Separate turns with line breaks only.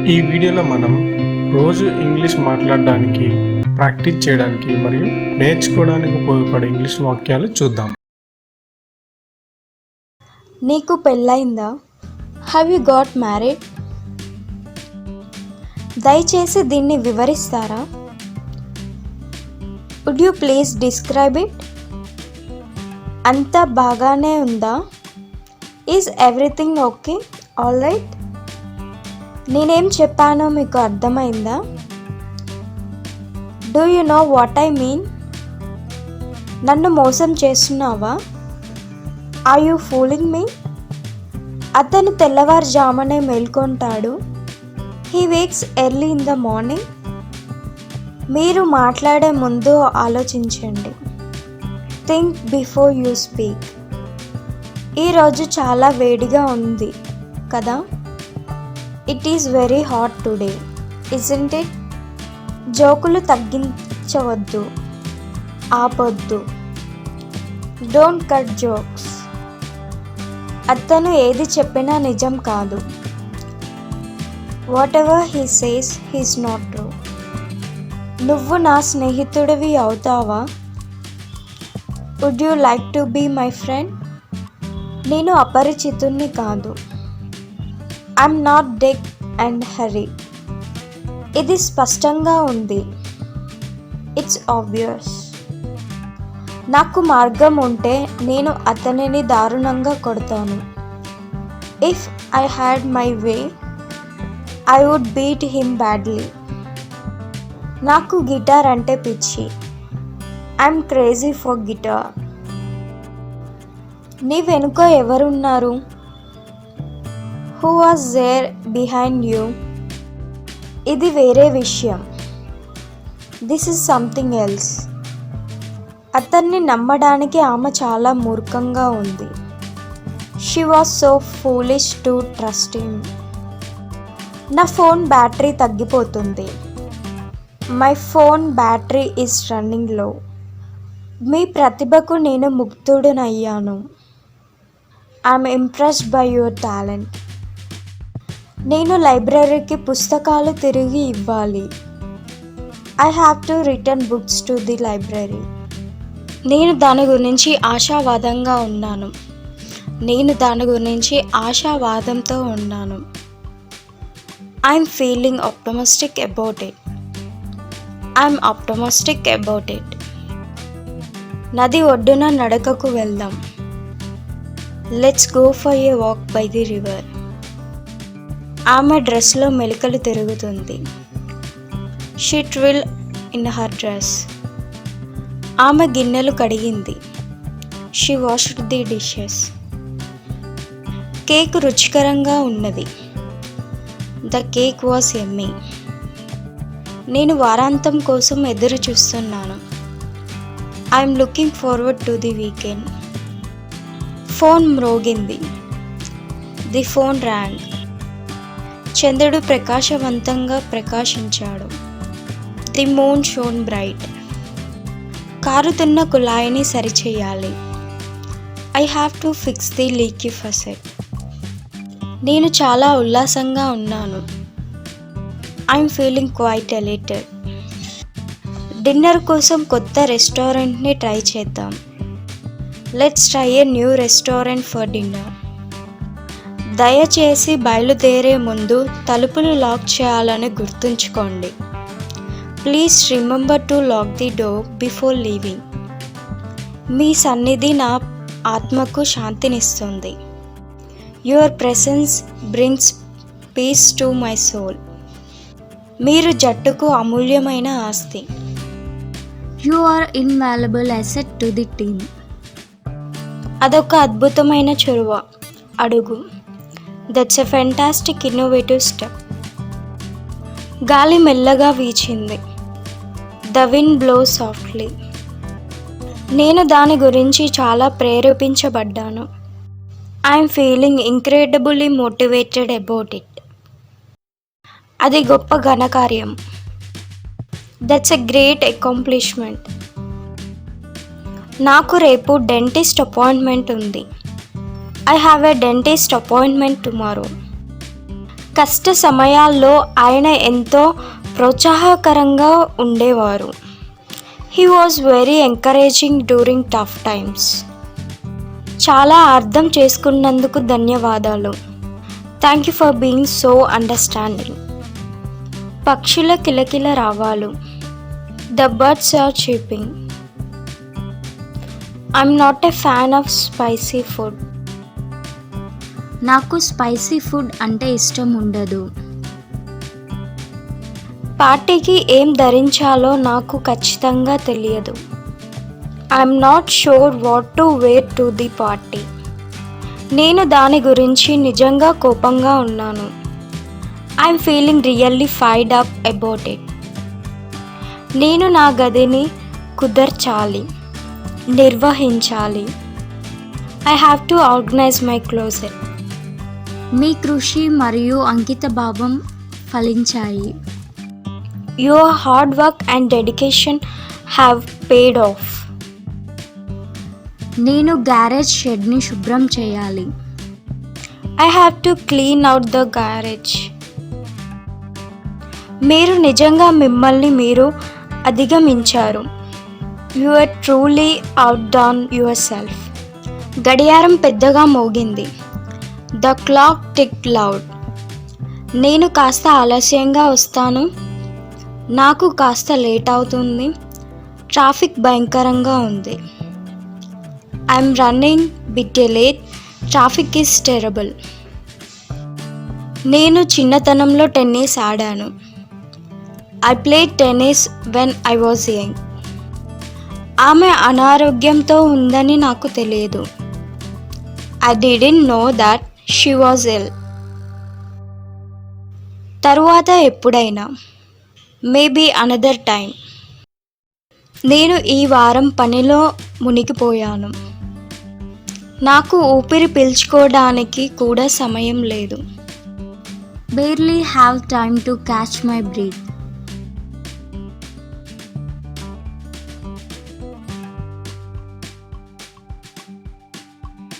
ఈ వీడియోలో మనం రోజు ఇంగ్లీష్ మాట్లాడడానికి, ప్రాక్టీస్ చేయడానికి మరియు నేర్చుకోవడానికి ఉపయోగపడే ఇంగ్లీష్ వాక్యాలు చూద్దాం.
నీకు పెళ్ళైందా? Have you got married? దయచేసి దీన్ని వివరిస్తారా? Would you please describe it? అంతా బాగానే ఉందా? Is everything okay? All right? నేనేం చెప్పానో మీకు అర్థమైందా? Do you know what I mean? నన్ను మోసం చేస్తున్నావా? Are you fooling me? అతను తెల్లవారుజామునే మేల్కొంటాడు. He wakes early in the morning. మీరు మాట్లాడే ముందు ఆలోచించండి. Think before you speak. ఈరోజు చాలా వేడిగా ఉంది కదా? It is very hot today, isn't it? జోకులు తగ్గించవద్దు, ఆపొద్దు. Don't cut jokes. అతను ఏది చెప్పినా నిజం కాదు. Whatever he says he's not true. నువ్వు నా స్నేహితుడివి అవుతావా? Would you like to be my friend? నేను అపరిచితుణ్ణి కాదు. I'm not deck and hurry. ఇది స్పష్టంగా ఉంది. It's obvious. నాకు మార్గం ఉంటే నేను అతనిని దారుణంగా కొడతాను. If I had my way I would beat him badly. నాకు గిటార్ అంటే పిచ్చి. I'm crazy for guitar. నీ వెనుక ఎవరున్నారు? Who was there behind you? ఇది వేరే విషయం. This is something else. అతన్ని నమ్మడానికి ఆమె చాలా మూర్ఖంగా ఉంది. She was so foolish to trust him. నా ఫోన్ బ్యాటరీ తగ్గిపోతుంది. My phone battery is running low. మీ ప్రతిభకు నేను ముగ్ధుడనయ్యాను. I'm impressed by your talent. నేను లైబ్రరీకి పుస్తకాలు తిరిగి ఇవ్వాలి. I have to return books to the library. నేను దాని గురించి ఆశావాదంతో ఉన్నాను. I'm feeling optimistic about it. నది ఒడ్డున నడకకు వెళ్దాం. Let's go for a walk by the river. ఆమె డ్రెస్లో మెలికలు తిరుగుతుంది. She twirl in her dress. ఆమె గిన్నెలు కడిగింది. She washed the dishes. Cake రుచికరంగా ఉన్నది. The cake was yummy. నేను వారాంతం కోసం ఎదురు చూస్తున్నాను. I'm looking forward to the weekend. Phone మ్రోగింది. The phone rang. చంద్రుడు ప్రకాశవంతంగా ప్రకాశించాడు. The moon shone bright. కారుతున్న కుళాయిని సరిచేయాలి. I have to fix the leaky faucet. నేను చాలా ఉల్లాసంగా ఉన్నాను. I'm feeling quite elated. Dinner కోసం కొత్త రెస్టారెంట్ని ట్రై చేద్దాం. Let's try a new restaurant for dinner. దయచేసి బయలుదేరే ముందు తలుపులు లాక్ చేయాలని గుర్తుంచుకోండి. Please remember to lock the door before leaving. మీ సన్నిధి నా ఆత్మకు శాంతినిస్తుంది. Your presence brings peace to my soul. మీరు జట్టుకు అమూల్యమైన ఆస్తి. You are invaluable asset to the team. అదొక అద్భుతమైన చొరవ. అడుగు. That's a fantastic innovative step. గాలి మెల్లగా వీచింది. The wind blows softly. నేను దాని గురించి చాలా ప్రేరేపించబడ్డాను. I'm feeling incredibly motivated about it. అది గొప్ప ఘనకార్యం. That's a great accomplishment. నాకు రేపు డెంటిస్ట్ అపాయింట్మెంట్ ఉంది. I have a dentist appointment tomorrow. కష్ట సమయాల్లో ఆయన ఎంతో ప్రోత్సాహకరంగా ఉండేవారు. He was very encouraging during tough times. చాలా అర్థం చేసుకున్నందుకు ధన్యవాదాలు. Thank you for being so understanding. పక్షుల కిలకిల రావాలు. The birds are cheeping. I'm not a fan of spicy food. నాకు స్పైసీ ఫుడ్ అంటే ఇష్టం ఉండదు. పార్టీకి ఏం ధరించాలో నాకు ఖచ్చితంగా తెలియదు. I'm not sure what to wear to the party. నేను దాని గురించి నిజంగా కోపంగా ఉన్నాను. I'm feeling really fired up about it. నేను నా గదిని కుదర్చాలి, నిర్వహించాలి. I have to organise my closet. మీ కృషి మరియు అంకితభావం ఫలించాయి. Your hard work and dedication have paid off. నేను గ్యారేజ్ షెడ్ని శుభ్రం చేయాలి. I have to clean out the garage. మీరు నిజంగా మిమ్మల్ని మీరు అధిగమించారు. You are truly outdone yourself. గడియారం పెద్దగా మోగింది. The clock ticked loud. నేను కాస్త ఆలస్యంగా వస్తాను. నాకు కాస్త లేట్ అవుతుంది. ట్రాఫిక్ భయంకరంగా ఉంది. I'm running bit late. Traffic is terrible. నేను చిన్నతనంలో టెన్నిస్ ఆడాను. I played tennis when I was young. ఆమె అనారోగ్యంతో ఉందని నాకు తెలియదు. I didn't know that she was ill. తరువాత ఎప్పుడైనా, మేబీ అనదర్ టైం. నేను ఈ వారం పనిలో మునిగిపోయాను. నాకు ఊపిరి పీల్చుకోవడానికి కూడా సమయం లేదు. Barely have time to catch my breath.